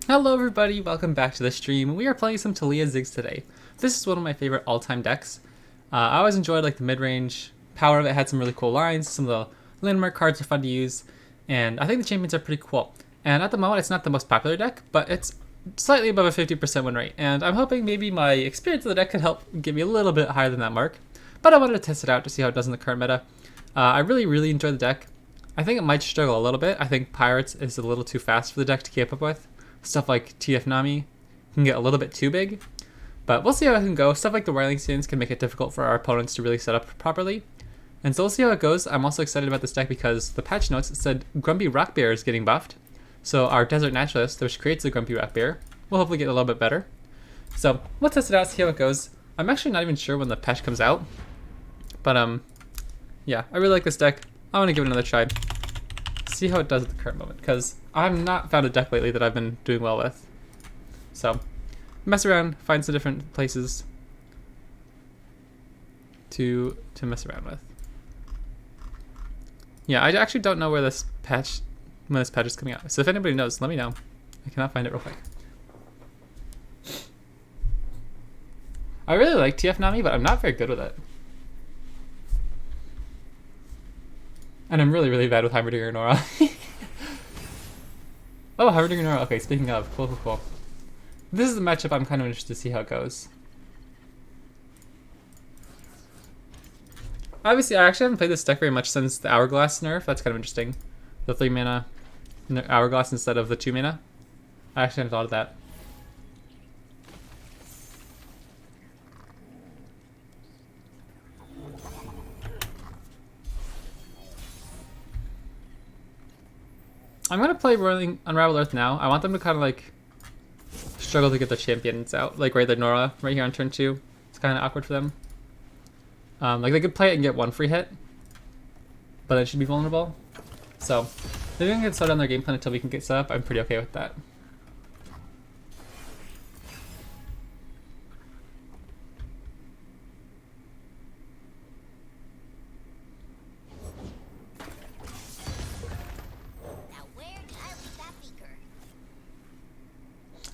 Hello everybody, welcome back to the stream. We are playing some Taliyah Ziggs today. This is one of my favorite all-time decks. I always enjoyed like the mid-range power of it. Had some really cool lines, some of the landmark cards are fun to use, and I think the champions are pretty cool. And at the moment it's not the most popular deck, but it's slightly above a 50% win rate, and I'm hoping maybe my experience of the deck could help get me a little bit higher than that mark. But I wanted to test it out to see how it does in the current meta. I really enjoy the deck. I think it might struggle a little bit. I think Pirates is a little too fast for the deck to keep up with. Stuff like TF Nami can get a little bit too big, but we'll see how it can go. Stuff like the Whirling Sands can make it difficult for our opponents to really set up properly, and so we'll see how it goes. I'm also excited about this deck because the patch notes said Grumpy Rock Bear is getting buffed, so our Desert Naturalist, which creates the Grumpy Rock Bear, will hopefully get a little bit better. So we'll test it out, see how it goes. I'm actually not even sure when the patch comes out, but yeah, I really like this deck. I want to give it another try. See how it does at the current moment, because I've not found a deck lately that I've been doing well with. So, mess around, find some different places to mess around with. Yeah, I actually don't know where when this patch is coming out. So if anybody knows, let me know. I cannot find it real quick. I really like TF Nami, but I'm not very good with it. And I'm really bad with Heimerdinger Nora. Oh, Heimerdinger Nora. Okay, speaking of, cool. This is a matchup I'm kind of interested to see how it goes. Obviously, I actually haven't played this deck very much since the Hourglass nerf. That's kind of interesting. The 3 mana Hourglass instead of the 2 mana. I actually hadn't thought of that. I'm gonna play Unravel Earth now. I want them to kind of like struggle to get the champions out. Like right there, Nora, right here on turn 2. It's kind of awkward for them. Like they could play it and get 1 free hit, but it should be vulnerable. So they're gonna get started on their game plan until we can get set up. I'm pretty okay with that.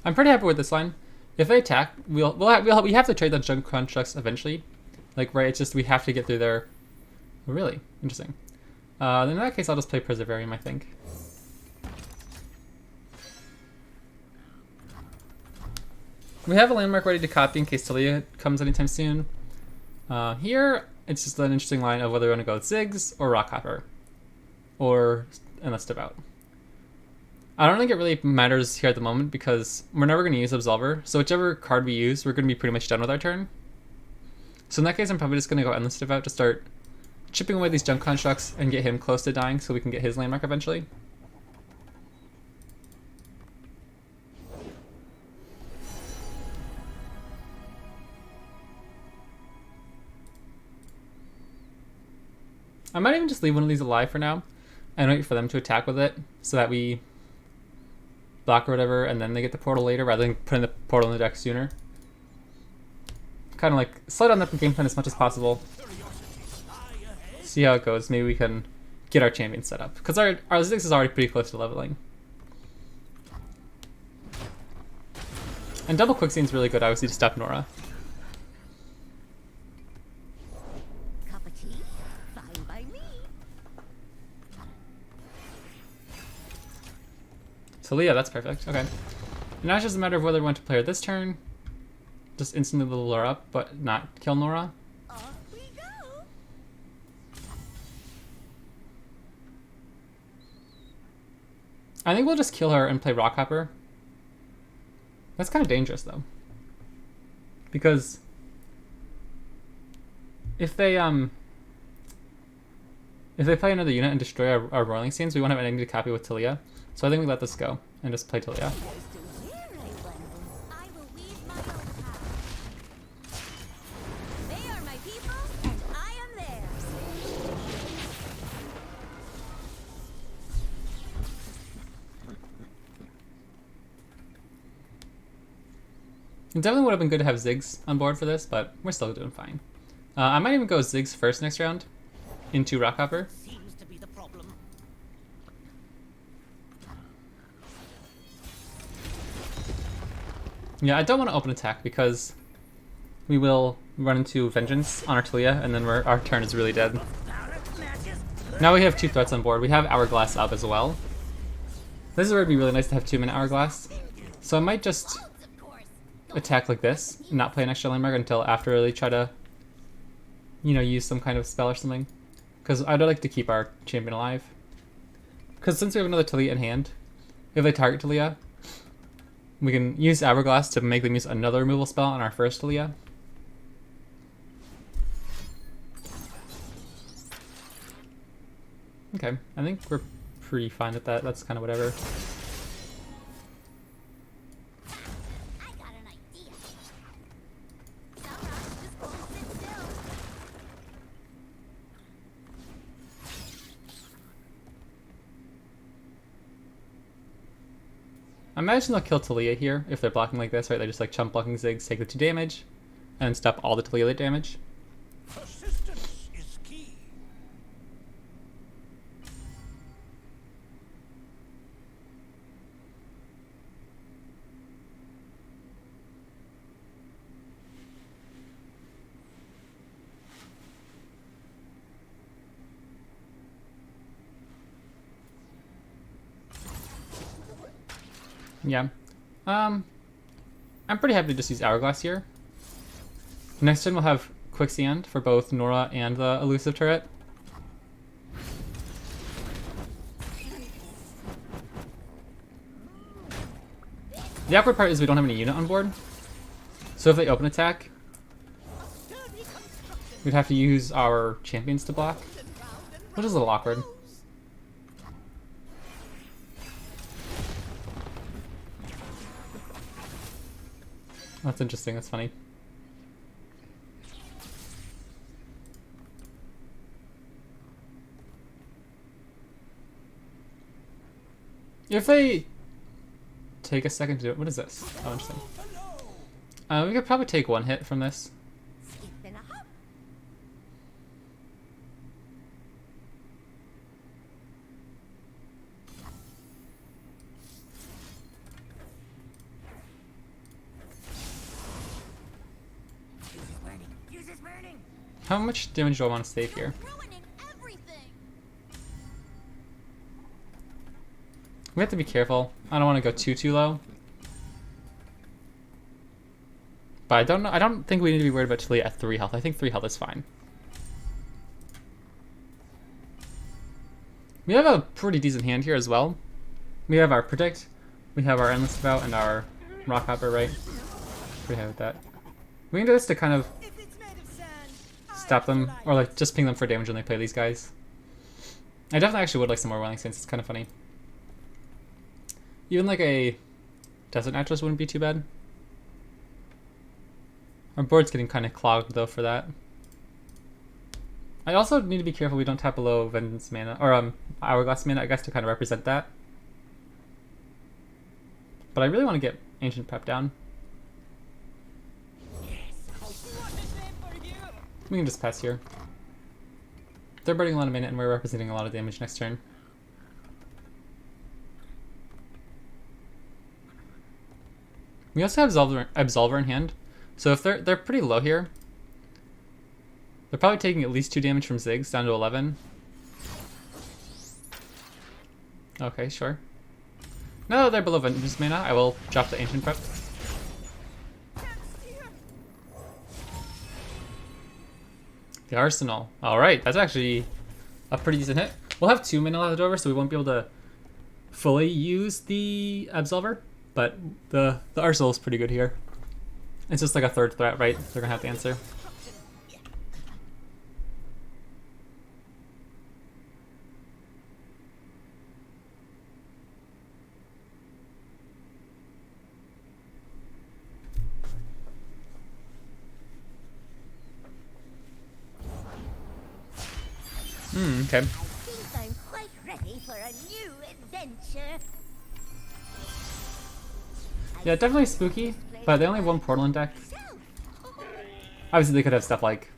I'm pretty happy with this line. If they attack, we have to trade the junk constructs eventually. Like right, it's just we have to get through their. Oh, really interesting. Then in that case, I'll just play Perseverarium, I think. We have a landmark ready to copy in case Taliyah comes anytime soon. Here, it's just an interesting line of whether we want to go with Ziggs or Rockhopper, or Endless Devout. I don't think it really matters here at the moment because we're never going to use Absolver, so whichever card we use, we're going to be pretty much done with our turn. So in that case, I'm probably just going to go Endless Devout to start chipping away these junk constructs and get him close to dying so we can get his landmark eventually. I might even just leave one of these alive for now and wait for them to attack with it so that we block or whatever, and then they get the portal later rather than putting the portal in the deck sooner. Kind of like slow down the game plan as much as possible. See how it goes. Maybe we can get our champion set up because our Ziggs is already pretty close to leveling. And double quicksand is really good, obviously, to stop Nora. Taliyah, that's perfect. Okay. Now it's just a matter of whether we want to play her this turn, just instantly level her up, but not kill Nora. Off we go. I think we'll just kill her and play Rockhopper. That's kind of dangerous though, because if they play another unit and destroy our Whirling Sands, we won't have anything to copy with Taliyah. So I think we let this go and just play Taliyah. They are my people, and I am theirs. It definitely would have been good to have Ziggs on board for this, but we're still doing fine. I might even go Ziggs first next round into Rockhopper. Seems to be the problem. Yeah, I don't want to open attack because we will run into Vengeance on our Taliyah, and then our turn is really dead. Now we have 2 threats on board. We have Hourglass up as well. This is where it'd be really nice to have 2-minute Hourglass. So I might just attack like this and not play an extra landmark until after they try to, you know, use some kind of spell or something. Because I'd like to keep our champion alive. Because since we have another Taliyah in hand, if they target Taliyah, we can use Hourglass to make them use another removal spell on our first Taliyah. Okay, I think we're pretty fine with that. That's kind of whatever. I got an idea. Some rocks just won't sit still. I imagine they'll kill Taliyah here if they're blocking like this, right? They're just like chump blocking Ziggs, take the 2 damage, and then stop all the Taliyah damage. Persistence is key. Yeah. I'm pretty happy to just use Hourglass here. Next turn we'll have Quicksand for both Nora and the Elusive Turret. The awkward part is we don't have any unit on board. So if they open attack, we'd have to use our champions to block, which is a little awkward. That's interesting, that's funny. If they take a second to do it, what is this? Oh, interesting. We could probably take 1 hit from this. Skip and a hop. Fuse is burning. Fuse is burning. How much damage do I want to save here? Ruining everything. We have to be careful. I don't want to go too low. But I don't think we need to be worried about Taliyah at 3 health. I think 3 health is fine. We have a pretty decent hand here as well. We have our Predict, we have our Endless Spout, and our Rock Hopper, right? Pretty happy with that. We can do this to kind of stop them, or like just ping them for damage when they play these guys. I definitely actually would like some more Wailing Saints, it's kind of funny. Even like a Desert Naturalist wouldn't be too bad. Our board's getting kind of clogged though for that. I also need to be careful we don't tap below Vengeance mana, or Hourglass mana, I guess, to kind of represent that. But I really want to get Ancient Prep down. We can just pass here. They're burning a lot of mana and we're representing a lot of damage next turn. We also have Absolver in hand, so if they're pretty low here, they're probably taking at least 2 damage from Ziggs down to 11. Okay, sure. Now that they're below Vengeance mana, I will drop the Ancient Prep. The Arsenal. Alright, that's actually a pretty decent hit. We'll have 2 mana left over, so we won't be able to fully use the Absolver, but the Arsenal is pretty good here. It's just like a 3rd threat, right? They're gonna have to answer. Okay. I think I'm quite ready for a new adventure. Yeah, definitely spooky, but they only have 1 portal in deck. Obviously they could have stuff like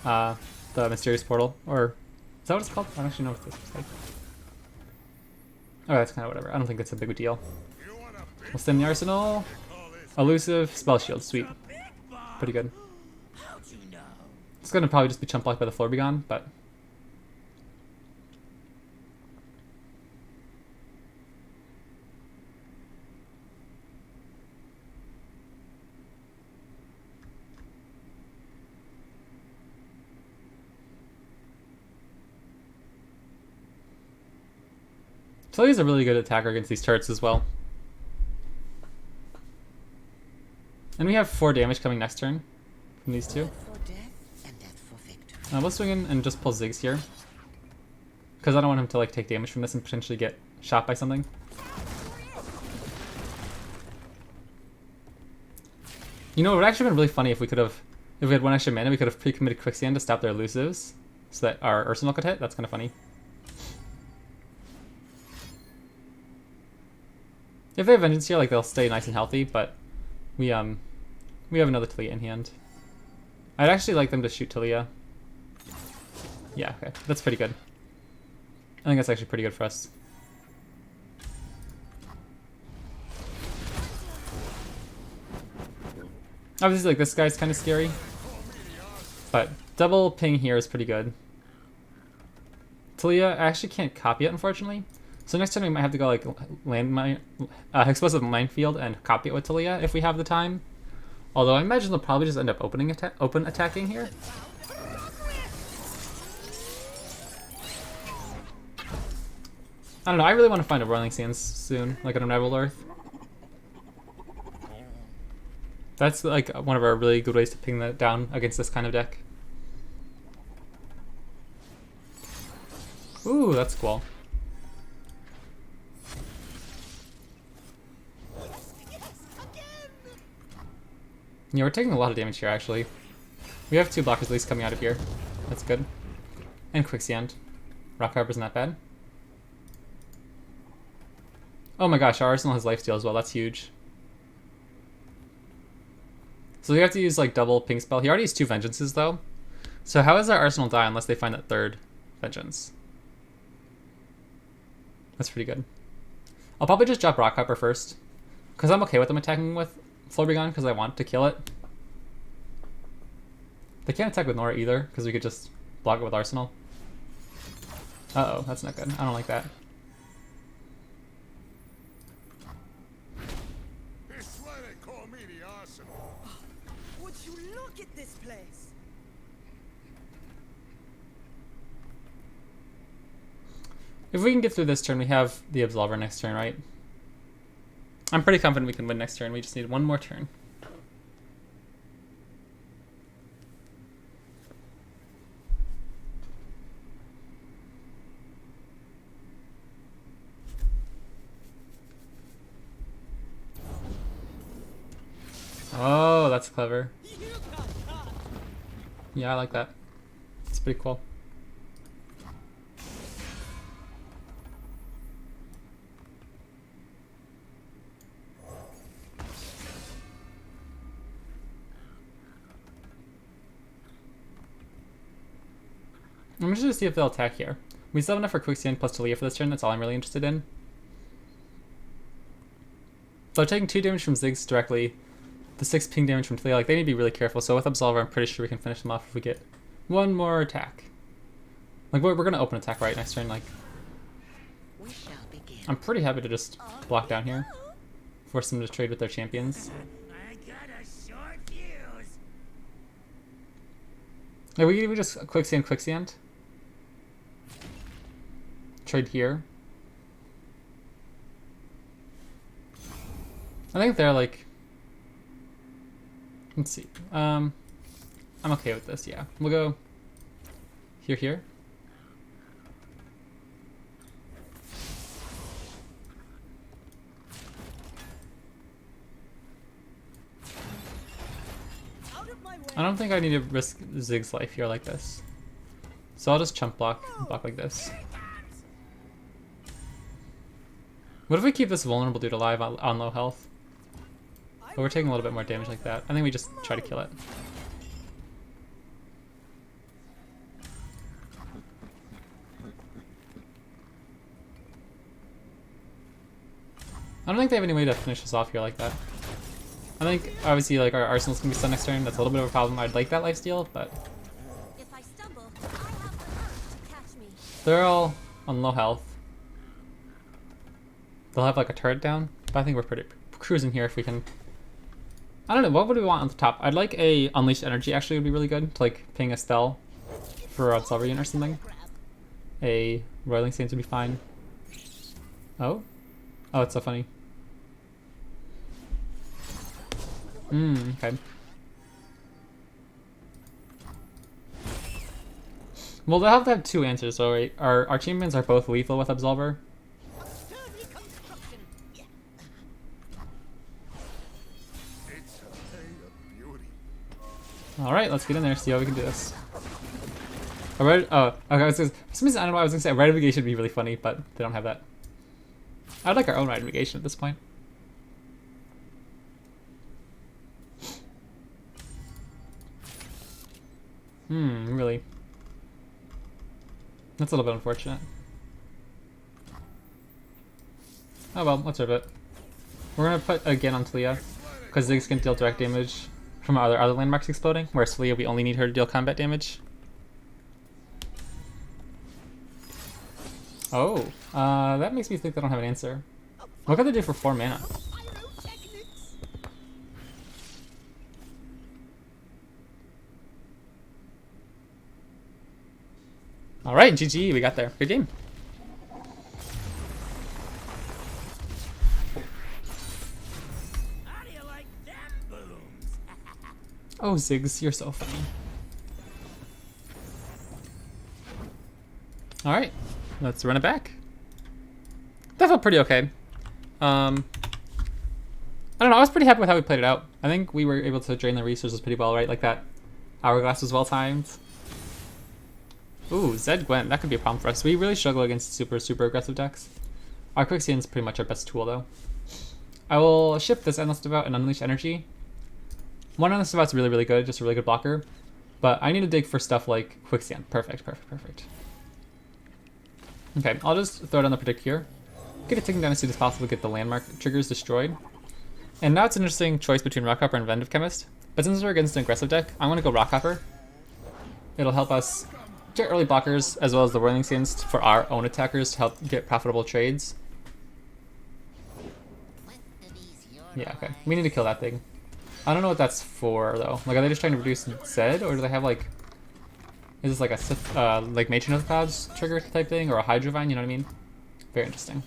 the Mysterious Portal, or is that what it's called? I don't actually know what this is like. Oh, that's kind of whatever. I don't think it's a big deal. We'll send the Arsenal. Elusive, spell shield, sweet. Pretty good. How'd you know? It's gonna probably just be chump blocked by the floor begone, but Taliyah's a really good attacker against these turrets as well. And we have 4 damage coming next turn from these two. For death and death for victory. Let's swing in and just pull Ziggs here. Because I don't want him to like take damage from this and potentially get shot by something. You know, it would actually been really funny if we had 1 extra mana, we could have pre-committed Quicksand to stop their elusives so that our Arsenal could hit. That's kind of funny. If they have Vengeance here, like they'll stay nice and healthy, but we have another Taliyah in hand. I'd actually like them to shoot Taliyah. Yeah, okay. That's pretty good. I think that's actually pretty good for us. Obviously, like, this guy's kind of scary. But double ping here is pretty good. Taliyah, I actually can't copy it, unfortunately. So next time we might have to go, like, explosive minefield and copy it with Taliyah if we have the time. Although I imagine they'll probably just end up open attacking here. I don't know, I really want to find a Roiling Sands soon, like an Unraveled Earth. That's like one of our really good ways to ping that down against this kind of deck. Ooh, that's cool. Yeah, we're taking a lot of damage here, actually. We have 2 blockers at least coming out of here. That's good. And Quicksand. Rock Harbor's not bad. Oh my gosh, our Arsenal has lifesteal as well. That's huge. So we have to use like double ping spell. He already has 2 Vengeances though. So how does our Arsenal die unless they find that 3rd Vengeance? That's pretty good. I'll probably just drop Rock Hopper first. Because I'm okay with them attacking with Florbegon because I want to kill it. They can't attack with Nora either because we could just block it with Arsenal. Uh-oh, that's not good. I don't like that. It's why they call me the Arsenal. Would you look at this place? If we can get through this turn, we have the Absolver next turn, right? I'm pretty confident we can win next turn. We just need 1 more turn. Oh, that's clever. Yeah, I like that. It's pretty cool. I'm interested to see if they'll attack here. We still have enough for Quicksand plus Taliyah for this turn. That's all I'm really interested in. So taking 2 damage from Ziggs directly, the 6 ping damage from Taliyah, like they need to be really careful. So with Absolver, I'm pretty sure we can finish them off if we get 1 more attack. Like we're gonna open attack right next turn. Like We shall begin. I'm pretty happy to just block down here, force them to trade with their champions. I got a short fuse. Like we just quicksand. Trade here. I think they're like. Let's see. I'm okay with this. Yeah, we'll go here. Out of my way. I don't think I need to risk Ziggs' life here like this. So I'll just chump block like this. What if we keep this vulnerable dude alive on low health? But we're taking a little bit more damage like that. I think we just try to kill it. I don't think they have any way to finish us off here like that. I think obviously like our arsenal's gonna be stunned next turn. That's a little bit of a problem. I'd like that lifesteal, but If I stumble, I have the earth to catch me. they're all on low health. They'll have like a turret down, but I think we're pretty cruising here if we can. I don't know, what would we want on the top? I'd like a Unleashed Energy actually would be really good to like ping a spell for a Solverian or something. A Roiling Sands would be fine. Oh? Oh, it's so funny. Okay. Well, they'll have to have two answers, so right? Our champions are both lethal with Absolver. Sturdy construction. Yeah. It's a day of beauty. Alright, let's get in there, see how we can do this. Okay, for some reason, I don't know why I was gonna say Rite of Negation would be really funny, but they don't have that. I'd like our own Rite of Negation at this point. Really. That's a little bit unfortunate. Oh well, let's serve it. We're gonna put again on Taliyah, because Ziggs can deal direct damage from other landmarks exploding, whereas Taliyah we only need her to deal combat damage. Oh, that makes me think they don't have an answer. What can they do for 4 mana? Pyrotechnics. Alright, GG, we got there. Good game. How do you like them booms? Oh, Ziggs, you're so funny. Alright, let's run it back. That felt pretty okay. I don't know, I was pretty happy with how we played it out. I think we were able to drain the resources pretty well, right? Like that hourglass was well timed. Ooh, Zed Gwen, that could be a problem for us. We really struggle against super aggressive decks. Our Quicksand's pretty much our best tool though. I will ship this Endless Devout and Unleash Energy. One Endless Devout's really good, just a really good blocker. But I need to dig for stuff like Quicksand. Perfect. Okay, I'll just throw down the Predict here. Get it taken down as soon as possible to get the landmark triggers destroyed. And now it's an interesting choice between Rockhopper and Inventive Chemist. But since we're against an aggressive deck, I'm going to go Rockhopper. It'll help us get early blockers as well as the Whirling Sands for our own attackers to help get profitable trades. Yeah, okay. We need to kill that thing. I don't know what that's for though. Like, are they just trying to reduce Zed, or do they have like... Is this like a like Matron of the Clouds trigger type thing, or a Hydrovine, you know what I mean? Very interesting.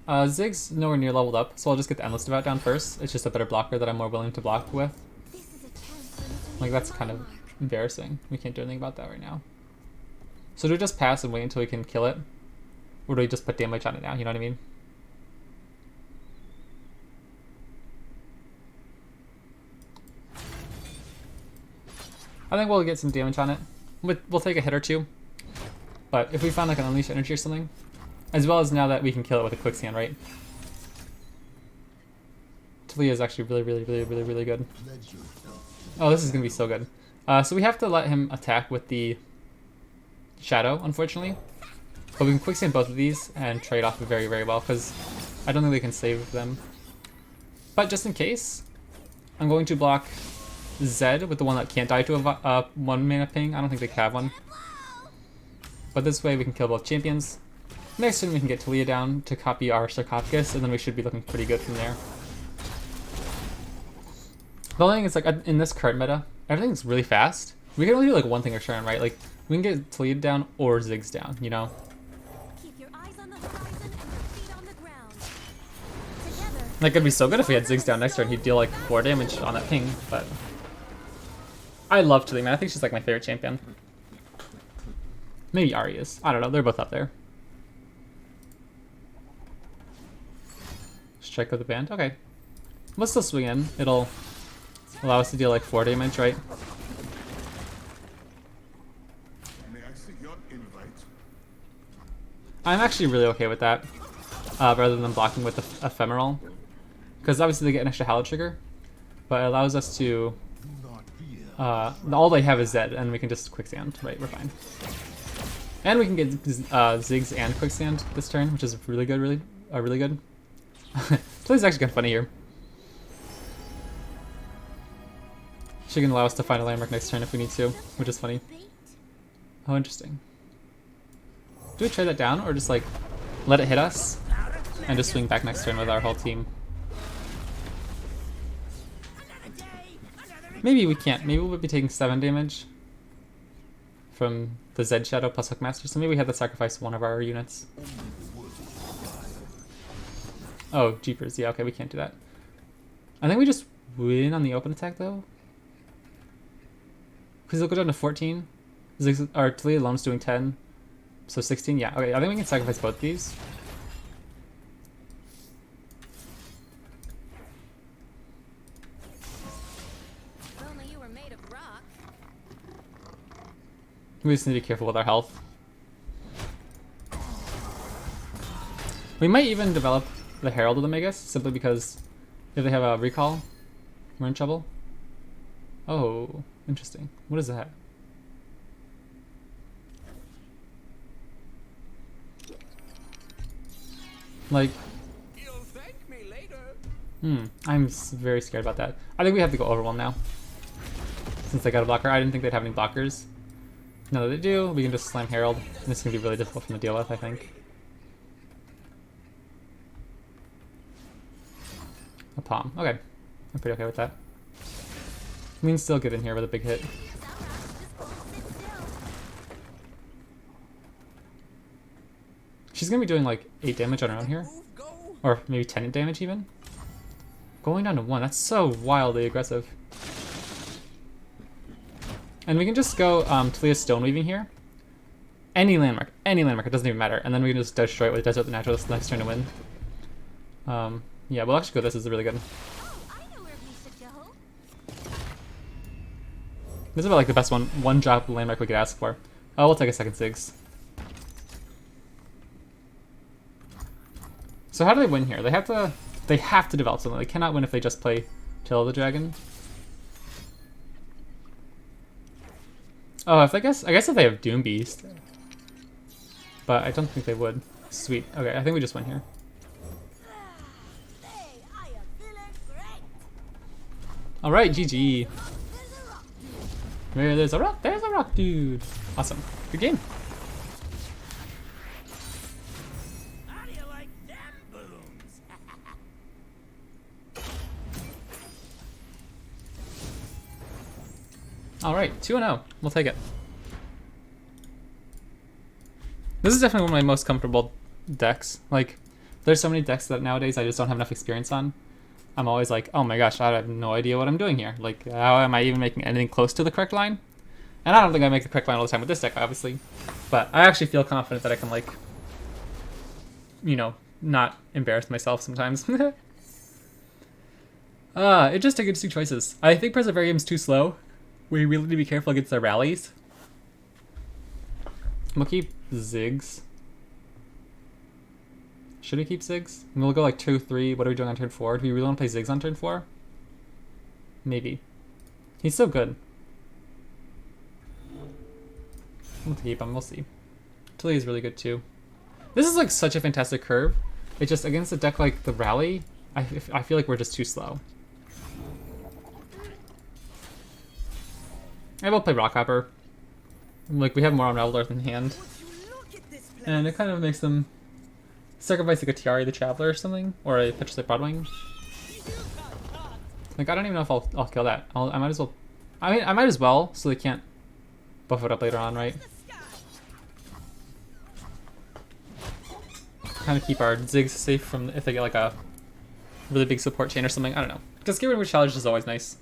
Ziggs nowhere near leveled up, so I'll just get the Endless Devout down first. It's just a better blocker that I'm more willing to block with. This is a chance for me to Like, leave that's a kind of landmark. embarrassing. We can't do anything about that right now. So do we just pass and wait until we can kill it? Or do we just put damage on it now, you know what I mean? I think we'll get some damage on it. We'll take a hit or two. But if we find like an Unleash Energy or something, as well as now that we can kill it with a Quicksand, right? Taliyah is actually really good. Oh, this is going to be so good. So we have to let him attack with the Shadow, unfortunately. But we can Quicksand both of these and trade off very well, because I don't think they can save them. But just in case, I'm going to block Zed with the one that can't die to a 1 mana ping. I don't think they have one. But this way we can kill both champions. Next turn we can get Taliyah down to copy our Sarcophagus, and then we should be looking pretty good from there. The only thing is, like, in this current meta, everything's really fast. We can only do like one thing a turn, right? Like, we can get Taliyah down or Ziggs down, you know? Keep your eyes on the horizon and your feet on the ground. Together, Like, it'd be so good if we had Ziggs down next turn. He'd deal like 4 damage on that ping, but... I love Taliyah, man. I think she's like my favorite champion. Maybe Ari is. I don't know. They're both up there. Strike of the band. Okay. Let's still swing in. It'll allow us to deal like 4 damage, right? May I see your invite? I'm actually really okay with that, rather than blocking with the Ephemeral. Because obviously they get an extra Halo trigger, but it allows us to... all they have is Zed, and we can just Quicksand. Right, we're fine. And we can get Ziggs and Quicksand this turn, which is really good, really good. Play's actually kind of funny here. She can allow us to find a landmark next turn if we need to, which is funny. Bait. Oh, interesting. Do we trade that down or just like let it hit us and just swing back next turn with our whole team? Another day, another Maybe we can't. Maybe we'll be taking 7 damage from the Zed Shadow plus Hookmaster, so maybe we have to sacrifice one of our units. Oh, jeepers. Yeah, okay, we can't do that. I think we just win on the open attack, though. Because it'll go down to 14. Ziggs, or Taliyah alone's doing 10. So 16, yeah. Okay, I think we can sacrifice both these. If only you were made of rock. We just need to be careful with our health. We might even develop the Herald of the Magus, simply because if they have a recall, we're in trouble. Oh, interesting. What is that? Like, You'll thank me later. I'm very scared about that. I think we have to go Overwhelm now. Since they got a blocker. I didn't think they'd have any blockers. Now that they do, we can just slam Herald. And this is going to be really difficult for them to deal with, I think. A palm. Okay. I'm pretty okay with that. We can still get in here with a big hit. Some rocks just won't sit still. She's going to be doing like 8 damage on her own here. Move, go. Or maybe 10 damage even. Going down to 1. That's so wildly aggressive. And we can just go Taliyah Stoneweaving here. Any landmark. It doesn't even matter. And then we can just destroy it with Desert the Naturalist next turn to win. Yeah, we'll actually go this. Is really good. Oh, I know where we should go. This is about like the best one drop landmark we could ask for. Oh, we'll take a second Ziggs. So how do they win here? They have to develop something. They cannot win if they just play Tail of the Dragon. Oh, I guess if they have Doom Beast. But I don't think they would. Sweet. Okay, I think we just win here. Hey, I am feeling great. Alright, GG. There's a rock dude. There's a rock dude. Awesome. Good game. How do you like them booms? Alright, 2-0. We'll take it. This is definitely one of my most comfortable decks. Like, there's so many decks that nowadays I just don't have enough experience on. I'm always like, oh my gosh, I have no idea what I'm doing here. Like, how am I even making anything close to the correct line? And I don't think I make the correct line all the time with this deck, obviously. But I actually feel confident that I can, like, you know, not embarrass myself sometimes. It just took interesting choices. I think Preservarium's too slow. We really need to be careful against their rallies. We'll keep Ziggs. Should we keep Ziggs? And we'll go like 2-3. What are we doing on turn 4? Do we really want to play Ziggs on turn 4? Maybe. He's so good. We'll keep him. We'll see. Taliyah is really good too. This is like such a fantastic curve. It's just against a deck like the Rally, I feel like we're just too slow. I will play Rockhopper. Like, we have more Unraveled Earth in hand. Would you look at this place? And it kind of makes them sacrifice like a Tiari the Traveler or something. Or a Petrus the Broadwing. Like, I don't even know if I'll kill that. I might as well. I mean, I might as well, so they can't buff it up later on, right? Kind of keep our Ziggs safe from if they get like a really big support chain or something. I don't know. Just getting rid of challenge is always nice.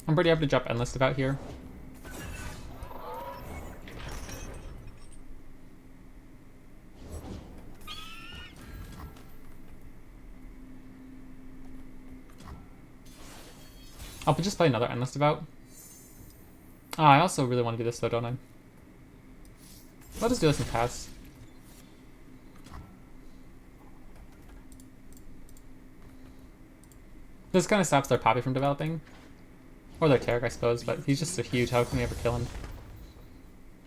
I'm pretty happy to drop Endless about here. I'll just play another Endless Devout. I also really want to do this though, don't I? Let us do this and pass. This kind of stops their Poppy from developing. Or their Tarek, I suppose, but he's just so huge, how can we ever kill him?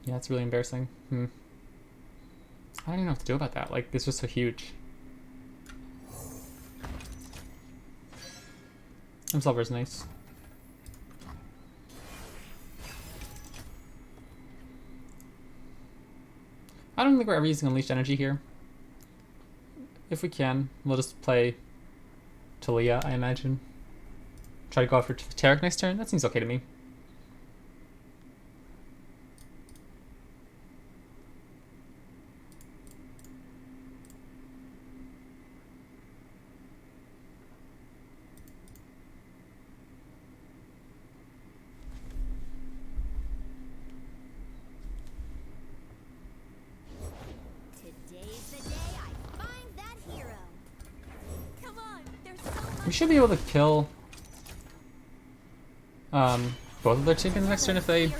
Yeah, it's really embarrassing. I don't even know what to do about that. Like, it's just so huge. Absolver's nice. I don't think we're ever using Unleashed Energy here. If we can, we'll just play Taliyah, I imagine. Try to go after Tarek next turn. That seems okay to me. Today's the day I find that hero. Come on, there's so much. We should be able to kill both of their champions next turn if they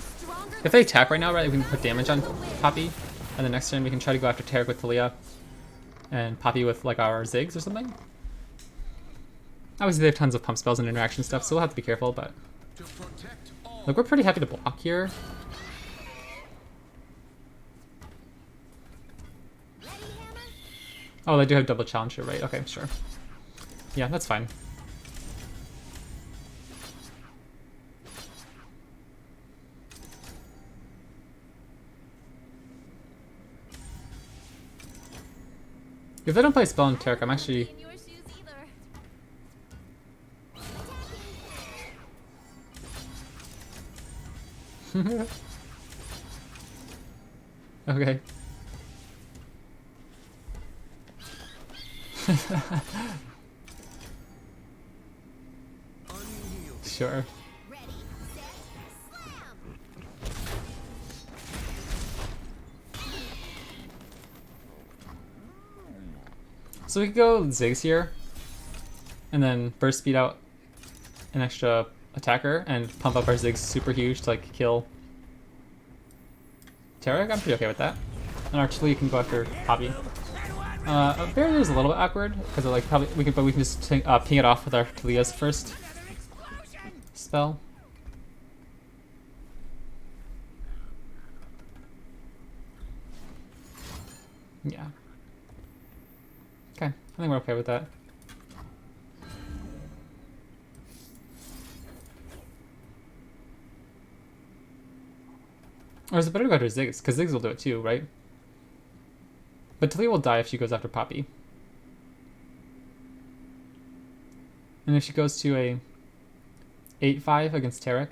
attack right now, right? We can put damage on Poppy, and the next turn we can try to go after Tarek with Taliyah and Poppy with like our Ziggs or something. Obviously they have tons of pump spells and interaction stuff, so we'll have to be careful, but like we're pretty happy to block here. Oh, they do have double challenger, right? Okay, sure. Yeah, that's fine. If they don't play spell on Tarek, I'm actually... In your shoes either. Okay. Sure. Ready, set, slam. So we could go Ziggs here, and then burst speed out an extra attacker, and pump up our Ziggs super huge to like kill Tarek. I'm pretty okay with that. And our Taliyah can go after Poppy. Barrier is a little bit awkward because like probably we can just ping it off with our Taliyah's first spell. Yeah. Okay, I think we're okay with that. Or is it better to go after Ziggs? Because Ziggs will do it too, right? But Taliyah will die if she goes after Poppy. And if she goes to a 8-5 against Tarek,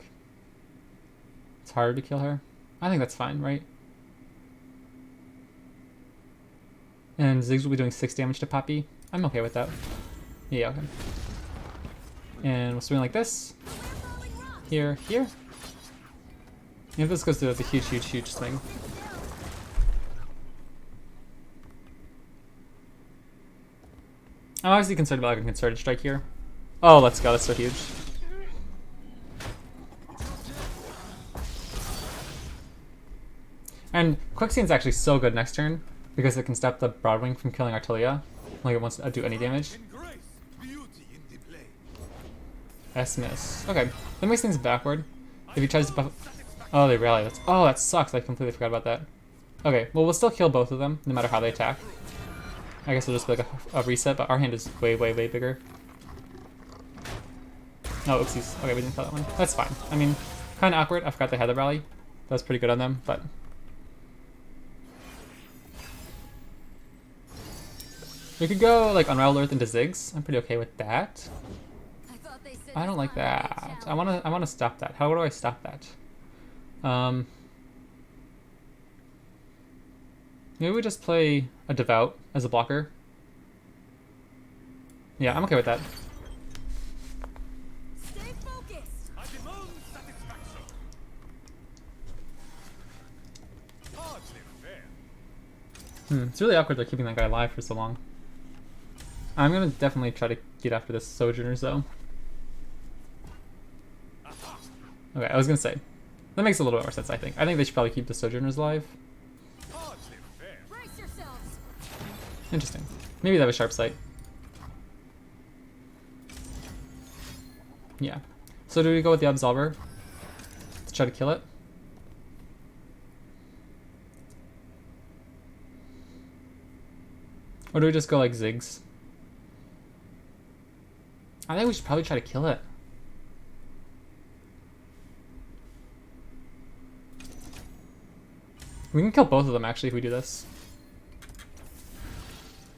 it's harder to kill her. I think that's fine, right? And Ziggs will be doing 6 damage to Poppy. I'm okay with that. Yeah, okay. And we'll swing like this. Here, here. If this goes through, that's a huge, huge, huge swing. I'm obviously concerned about like a concerted strike here. Oh, let's go. That's so huge. And Quicksand's actually so good next turn because it can stop the Broadwing from killing our Taliyah. Like it wants to do any damage. S miss. Okay, that makes things backward. If he tries to buff... Oh, they rally. Oh, that sucks. I completely forgot about that. Okay, well, we'll still kill both of them, no matter how they attack. I guess it'll just be like a reset, but our hand is way, way, way bigger. Oh, oopsies. Okay, we didn't kill that one. That's fine. I mean, kind of awkward. I forgot they had the rally. That was pretty good on them, but... We could go, like, Unraveled Earth into Ziggs. I'm pretty okay with that. I don't like that. I wanna stop that. How do I stop that? Maybe we just play a Devout as a blocker. Yeah, I'm okay with that. Stay focused. I demand satisfaction. Hardly fair. It's really awkward they're keeping that guy alive for so long. I'm gonna definitely try to get after this Sojourners though. Okay, I was gonna say. That makes a little bit more sense, I think. I think they should probably keep the Sojourners alive. Hardly fair. Brace yourselves. Interesting. Maybe they have a sharp sight. Yeah. So do we go with the Absolver to try to kill it? Or do we just go like Ziggs? I think we should probably try to kill it. We can kill both of them actually if we do this.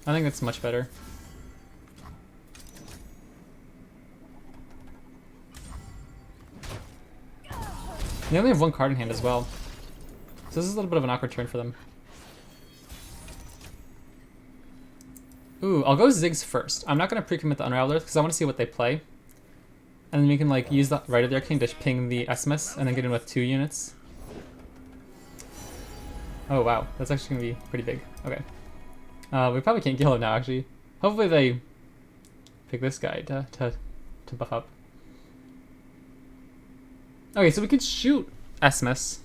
I think that's much better. They only have one card in hand as well. So this is a little bit of an awkward turn for them. Ooh, I'll go Ziggs first. I'm not going to pre-commit the Unraveled Earth because I want to see what they play. And then we can like use the right of the Arcane to ping the Esmus and then get in with 2 units. Oh wow, that's actually going to be pretty big. Okay. We probably can't kill him now actually. Hopefully they pick this guy to buff up. Okay, so we could shoot Esmus.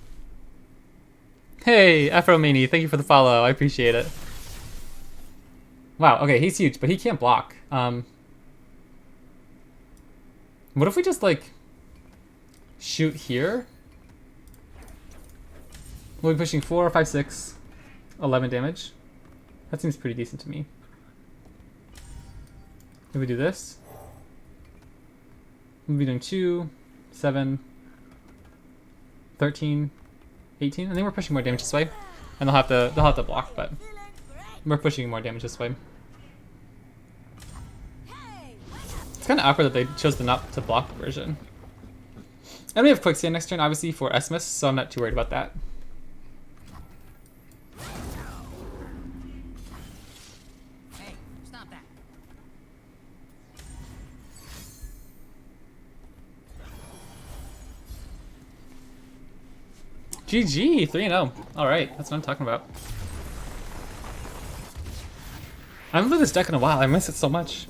Hey, Afromini, thank you for the follow. I appreciate it. Wow, okay, he's huge, but he can't block. What if we just, like, shoot here? We'll be pushing 4, 5, 6, 11 damage. That seems pretty decent to me. If we do this, we'll be doing 2, 7, 13, 18. I think we're pushing more damage this way. And they'll have to block, but we're pushing more damage this way. It's kind of awkward that they chose the not to block version. And we have Quicksand next turn, obviously, for Esmus, so I'm not too worried about that. Hey, stop that. GG, 3-0. Alright, that's what I'm talking about. I haven't played this deck in a while, I miss it so much.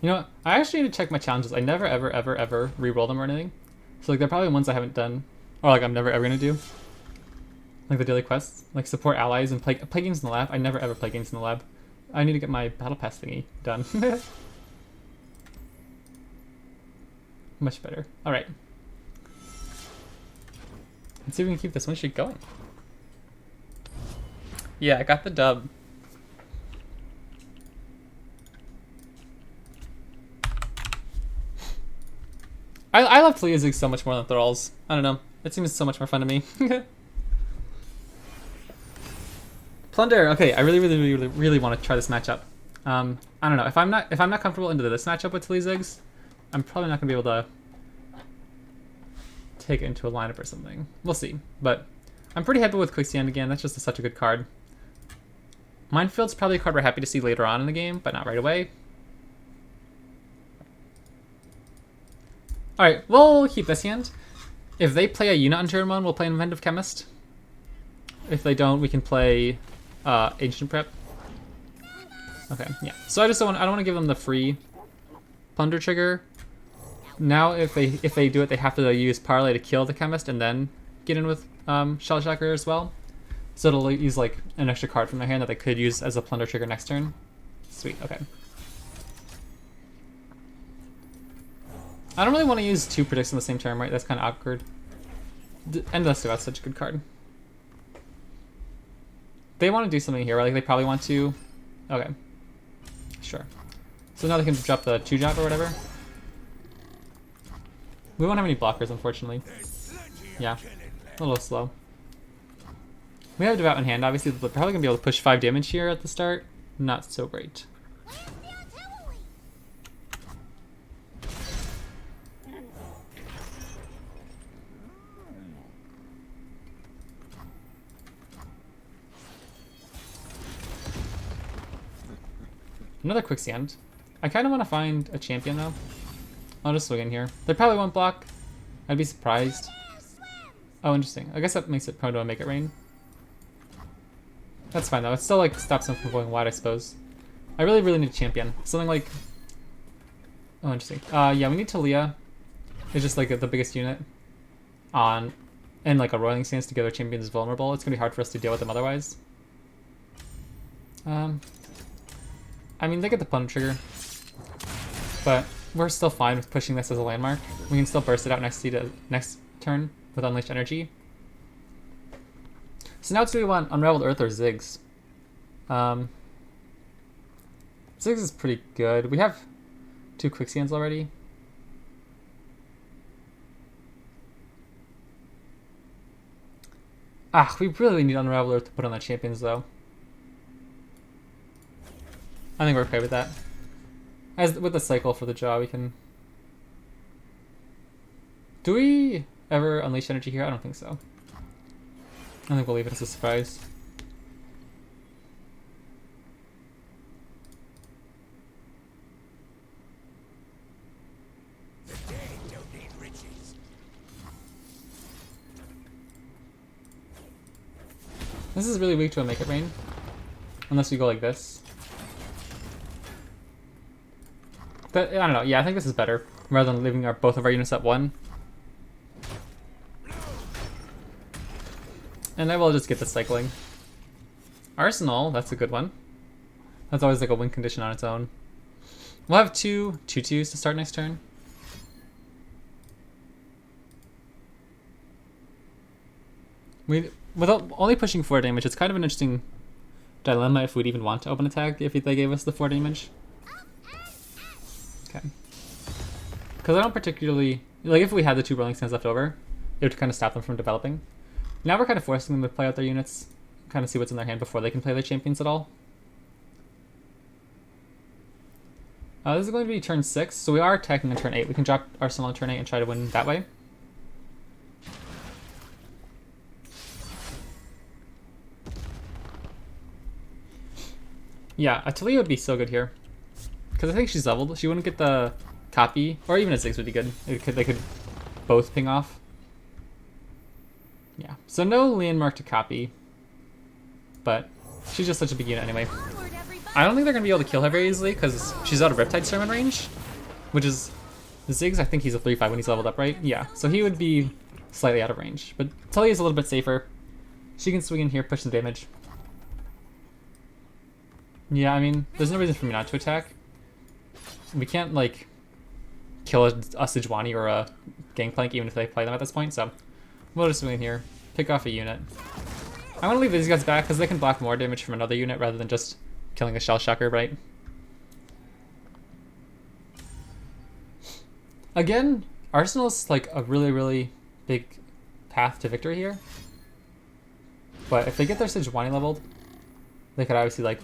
You know what? I actually need to check my challenges. I never, ever, ever, ever re-roll them or anything. So like, they're probably ones I haven't done, or like I'm never ever gonna do. Like the daily quests, like support allies and play games in the lab. I never ever play games in the lab. I need to get my battle pass thingy done. Much better. All right. Let's see if we can keep this one streak going. Yeah, I got the dub. I love Taliyah Ziggs so much more than Thralls. I don't know. It seems so much more fun to me. Plunder. Okay, I really want to try this matchup. I don't know. If I'm not comfortable into this matchup with Taliyah Ziggs, I'm probably not gonna be able to take it into a lineup or something. We'll see. But I'm pretty happy with Quicksand again. That's just such a good card. Minefield's probably a card we're happy to see later on in the game, but not right away. Alright, we'll keep this hand. If they play a unit on turn 1, we'll play Inventive Chemist. If they don't, we can play Ancient Prep. Okay, yeah. So I don't want to give them the free Plunder trigger. Now if they do it, they have to use Parlay to kill the Chemist and then get in with Shellshocker as well. So it'll use like an extra card from their hand that they could use as a Plunder trigger next turn. Sweet, okay. I don't really want to use 2 predicts in the same turn, right? That's kind of awkward. Endless Duet's such a good card. They want to do something here, right? Like they probably want to... Okay. Sure. So now they can drop the 2-drop or whatever. We won't have any blockers, unfortunately. Yeah. A little slow. We have Devout in hand, obviously. They're probably going to be able to push 5 damage here at the start. Not so great. Another Quicksand. I kind of want to find a champion though. I'll just swing in here. They probably won't block. I'd be surprised. Oh, interesting. I guess that makes it prone to a Make It Rain. That's fine though. It still like stops them from going wide, I suppose. I really need a champion. Something like... Oh, interesting. Yeah, we need Taliyah. It's just like the biggest unit on... And like a Roiling Stance to get our champions vulnerable. It's going to be hard for us to deal with them otherwise. I mean, they get the Plunder trigger, but we're still fine with pushing this as a landmark. We can still burst it out next turn with Unleashed Energy. So now do we want Unraveled Earth or Ziggs? Ziggs is pretty good. We have 2 quicksands already. Ah, we really need Unraveler to put on the champions though. I think we're okay with that. As with the cycle for the jaw, we can. Do we ever unleash energy here? I don't think so. I think we'll leave it as a surprise. The dead don't need riches. This is really weak to a Make It Rain. Unless we go like this. But, I don't know. Yeah, I think this is better. Rather than leaving both of our units at 1. And I will just get the cycling. Arsenal, that's a good one. That's always like a win condition on its own. We'll have 2 2/2s to start next turn. Without only pushing 4 damage, it's kind of an interesting dilemma if we'd even want to open attack if they gave us the 4 damage. Okay. Because I don't particularly... Like, if we had the 2 Rolling Sands left over, it would kind of stop them from developing. Now we're kind of forcing them to play out their units, kind of see what's in their hand before they can play their champions at all. This is going to be turn 6, so we are attacking on turn 8. We can drop Arsenal on turn 8 and try to win that way. Yeah, a Taliyah would be so good here. Because I think she's leveled. She wouldn't get the copy, or even a Ziggs would be good. They could both ping off. Yeah, so no landmark to copy, but she's just such a big unit anyway. Onward, everybody. I don't think they're going to be able to kill her very easily because she's out of Riptide Sermon range, which is... Ziggs, I think he's a 3/5 when he's leveled up, right? Yeah, so he would be slightly out of range, but Taliyah's a little bit safer. She can swing in here, push the damage. Yeah, I mean, there's no reason for me not to attack. We can't, like, kill a Sejuani or a Gangplank even if they play them at this point, so... We'll just swing in here, pick off a unit. I want to leave these guys back because they can block more damage from another unit rather than just killing a Shell Shocker, right? Again, Arsenal's like a really, really big path to victory here. But if they get their Sejuani leveled, they could obviously like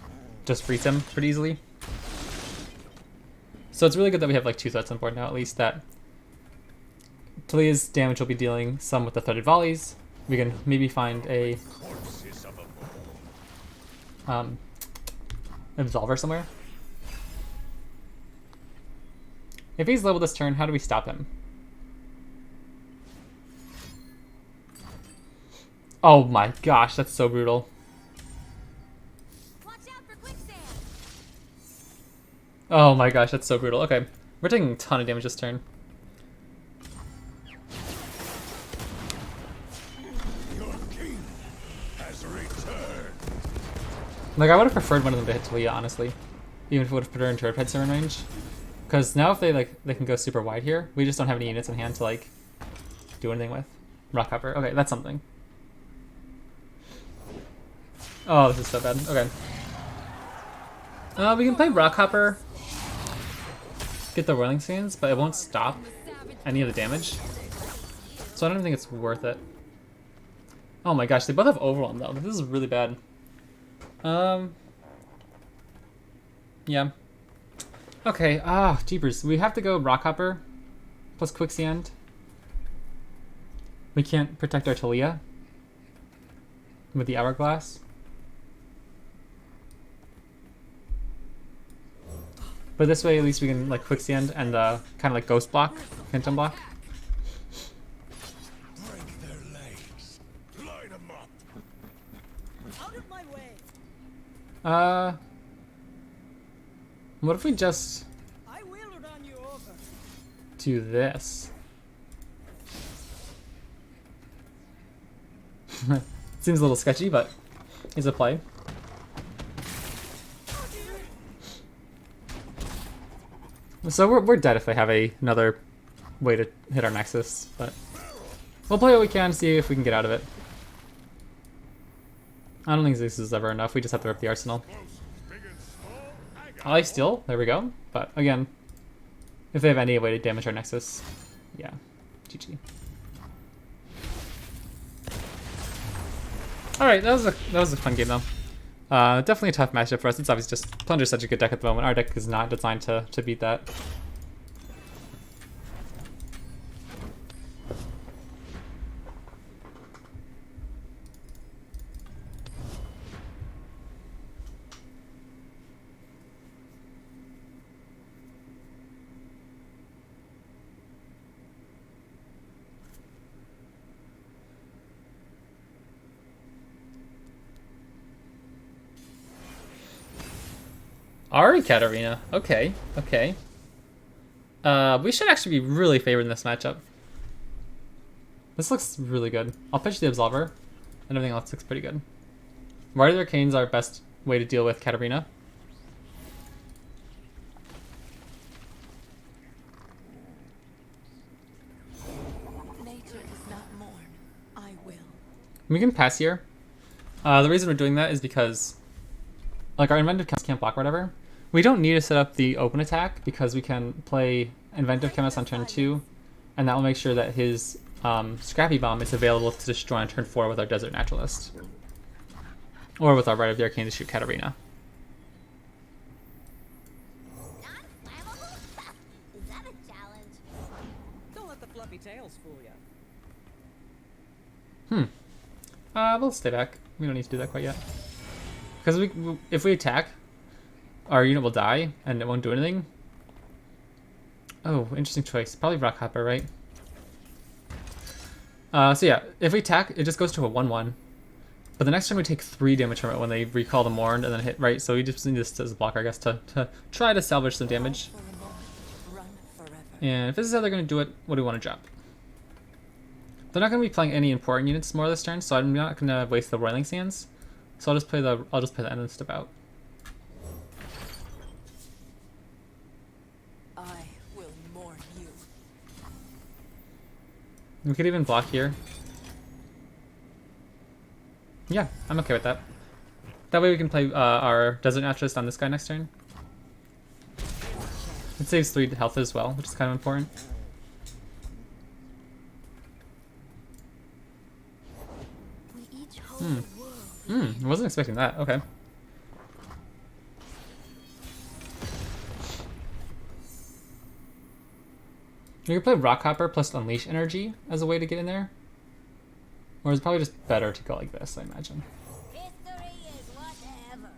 just freeze him pretty easily. So it's really good that we have like 2 threats on board now, at least that Taliyah's damage will be dealing some with the threaded volleys. We can maybe find a Absolver somewhere. If he's leveled this turn, how do we stop him? Oh my gosh, that's so brutal. Watch out for quicksand. Oh my gosh, that's so brutal. Okay, we're taking a ton of damage this turn. Like, I would have preferred one of them to hit Taliyah, honestly. Even if it would have put her into Riptide Sermon range. Because now if they can go super wide here, we just don't have any units in hand to, like, do anything with. Rockhopper. Okay, that's something. Oh, this is so bad. Okay. We can play Rockhopper. Get the Rolling Sands, but it won't stop any of the damage. So I don't even think it's worth it. Oh my gosh, they both have Overwhelm, though. This is really bad. Yeah. Okay, jeepers. We have to go Rockhopper plus Quicksand. We can't protect our Taliyah with the Hourglass. But this way, at least we can, like, Quicksand and, kind of like Ghost block, Phantom block. Break their legs. Line them up. Out of my way. What if we just I will run you over. do this? Seems a little sketchy, but it's a play. So we're dead if they have another way to hit our Nexus, but we'll play what we can, see if we can get out of it. I don't think this is ever enough, we just have to rip the Arsenal. I like Steel, there we go, but again, If they have any way to damage our Nexus. Yeah. GG. Alright, that was a fun game though. Definitely a tough matchup for us. It's obviously just Plunder's such a good deck at the moment. Our deck is not designed to beat that. Ari Katarina. Okay, okay. We should actually be really favored in this matchup. This looks really good. I'll pitch the Absolver, and everything else looks pretty good. Why are the Arcanes our best way to deal with Katarina? Nature does not mourn. I will. We can pass here. The reason we're doing that is because, like, our Inventive Chemist can't block or whatever. We don't need to set up the open attack because we can play Inventive Chemist on turn 2, and that will make sure that his Scrappy Bomb is available to destroy on turn 4 with our Desert Naturalist. Or with our Rite of the Arcane to shoot Katarina. Non-flammable? Is that a challenge? Don't let the fluffy tails fool you. We'll stay back. We don't need to do that quite yet. Because if we attack, our unit will die, and it won't do anything. Oh, interesting choice. Probably Rockhopper, right? So yeah, if we attack, it just goes to a 1-1. But the next turn we take 3 damage from it when they recall the Mourned and then hit, right? So we just need this as a blocker, I guess, to try to salvage some damage. For a moment, run forever. And if this is how they're going to do it, what do we want to drop? They're not going to be playing any important units more this turn, so I'm not going to waste the Roiling Sands. So I'll just play the Endless Step out. I will mourn you. We could even block here. Yeah, I'm okay with that. That way we can play our Desert Naturalist on this guy next turn. It saves 3 health as well, which is kind of important. We each hold the world. I wasn't expecting that. Okay. You could play Rockhopper plus Unleash Energy as a way to get in there. Or is it probably just better to go like this, I imagine. History is whatever.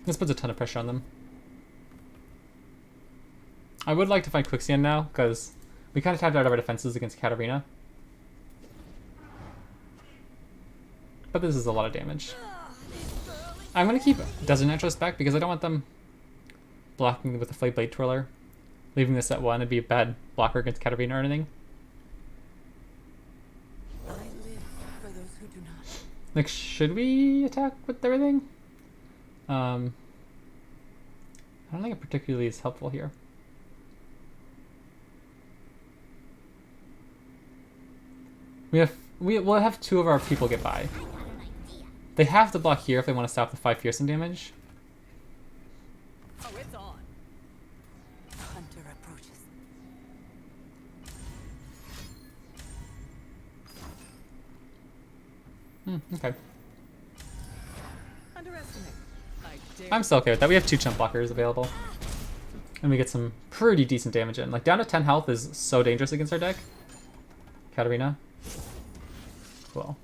This puts a ton of pressure on them. I would like to find Quicksand now, because we kind of tapped out of our defenses against Katarina. But this is a lot of damage. I'm going to keep Desert Naturalist back because I don't want them blocking with the Flayed Blade Twirler. Leaving this at 1 would be a bad blocker against Katarina or anything. I live for those who do not. Like, should we attack with everything? I don't think it particularly is helpful here. We'll have 2 of our people get by. I got an idea. They have to block here if they want to stop the 5 fearsome damage. Oh, it's on. Hunter approaches. Okay. Underestimate. I dare. I'm still okay with that. We have 2 chump blockers available. And we get some pretty decent damage in. Like, down to 10 health is so dangerous against our deck. Katarina. Cool.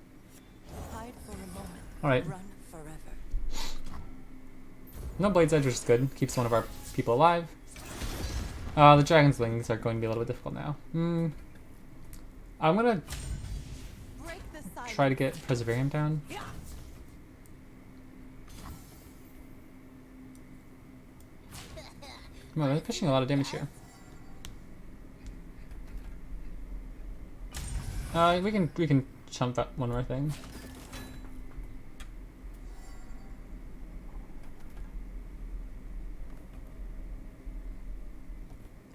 Hide for a moment. Alright. Run forever. No Blade's Edge, which is good. Keeps one of our people alive. The Dragon's Wings are going to be a little bit difficult now. I'm going to Break the silence. try to get Preservarium down. Come on, they're pushing a lot of damage here. We can chump that one more thing.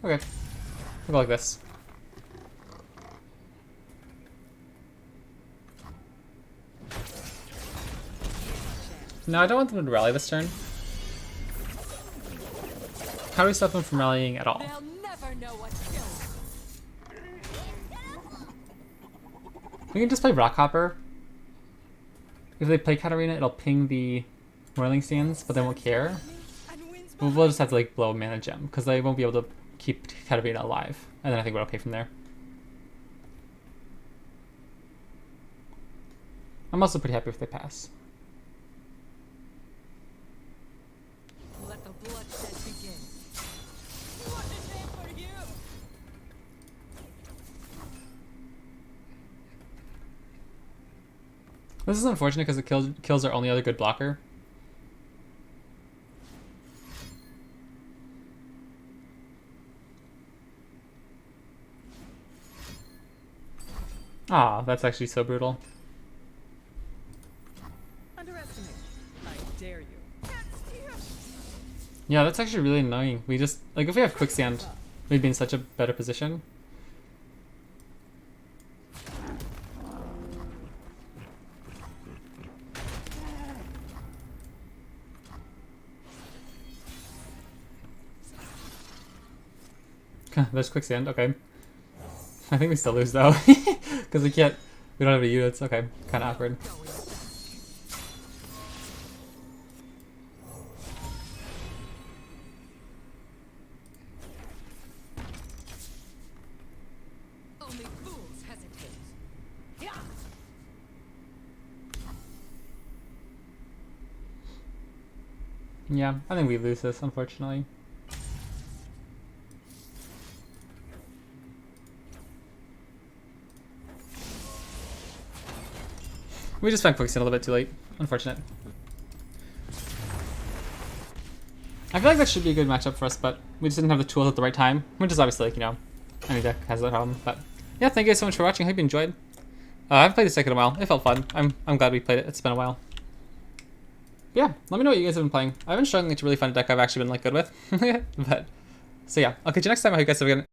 Okay. We'll go like this. No, I don't want them to rally this turn. How do we stop them from rallying at all? They'll never know what We can just play Rockhopper. If they play Katarina, it'll ping the Whirling Sands, but they won't care. We'll just have to like blow a mana gem because they won't be able to keep Katarina alive, and then I think we're okay from there. I'm also pretty happy if they pass. Let the bloodshed begin. What is it for you? This is unfortunate because it kills our only other good blocker. Ah, that's actually so brutal. Underestimate. I dare you. Yeah, that's actually really annoying. We just, like, if we have Quicksand, we'd be in such a better position. There's Quicksand, okay. I think we still lose though, because we don't have any units. Okay, kind of awkward. Only fools hesitate. Yeah. Yeah, I think we lose this, unfortunately. We just found Quicksand a little bit too late. Unfortunate. I feel like that should be a good matchup for us, but we just didn't have the tools at the right time, which is obviously, like, you know, any deck has that problem. But yeah, thank you guys so much for watching. I hope you enjoyed. I haven't played this deck in a while. It felt fun. I'm glad we played it. It's been a while. But yeah, let me know what you guys have been playing. I've been struggling to really find a deck I've actually been like good with. But so yeah, I'll catch you next time. I hope you guys have a good